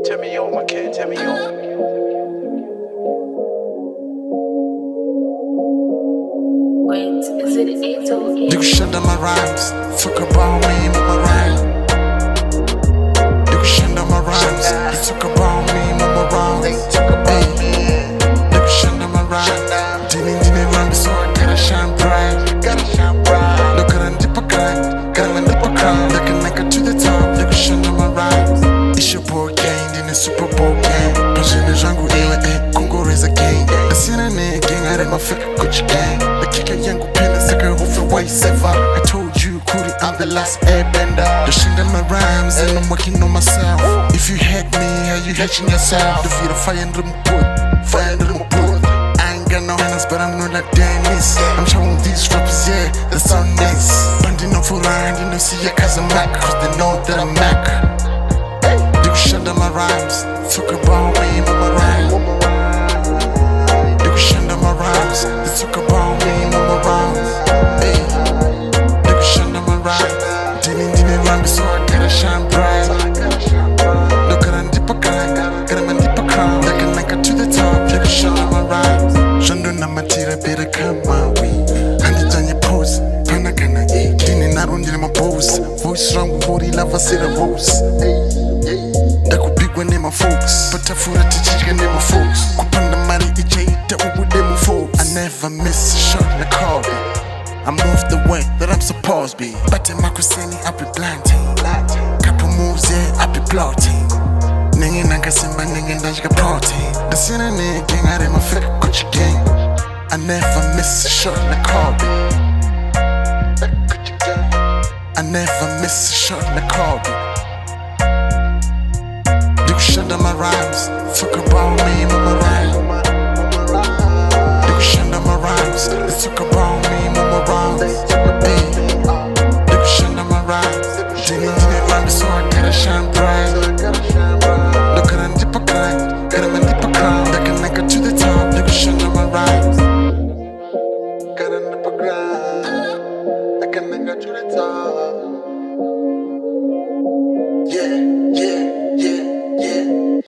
Tell me on, Mckain, tell me on. Wait, is it 8 or 8? You can shut down my rhymes. Talk about me with my rhyme. You can shut down my rhymes. You talk about me with my rhymes. Hey, you can shut down my rhymes. Didn't run me, so I gotta shine bright. Look at the deeper grind. Gotta let the grind. Looking like to the top. You can shut down my rhymes. It's your boy gang, in the Super Bowl game. Punching the jungle, Congo is a gang. I seen a nigga gang, I did my fucking Gucci gang. The kicker young penance, I can hope for white sever. I told you, Cootie, I'm the last airbender. The shit in my rhymes, and I'm working on myself. If you hate me, how you hating yourself? The fear of fire and put, fire and put. I ain't got no hands, but I'm not like Dennis. I'm showing these rappers, yeah, that's so nice. Banding off for line, you know, see ya, cause I'm Mac, cause they know that I'm Mac. You can shut down my rhymes, talk about me with my rhyme. You can shut down my rhymes, they talk about me with my rhymes. Hey, you can shut down my rhymes. Didn't run me, so I gotta shine bright. Look at the deeper grind, got my deeper crown. Looking like to the top, you can shut down my rhymes. Shunda na matira better come my way. Hands on your pose, panakana, eh. Didn't not on my boss. Voice strong, body love, I see the rose. Ndakupigwa nema folks, patafura tichika nema folks. Kupanda mari ichaita ubude mu folks. I never miss a shot like Kobe. I move the way that I'm supposed to be. But in my kusini, I be planting. Couple moves, yeah, I be plotting. Ningin nanga simba, ningin danjika protein. The sinner nigga gang, I did my fake Gucci gang. I never miss a shot like Kobe. I never miss a shot like Kobe. You can shut down my rhymes, talk about me with my rhymes.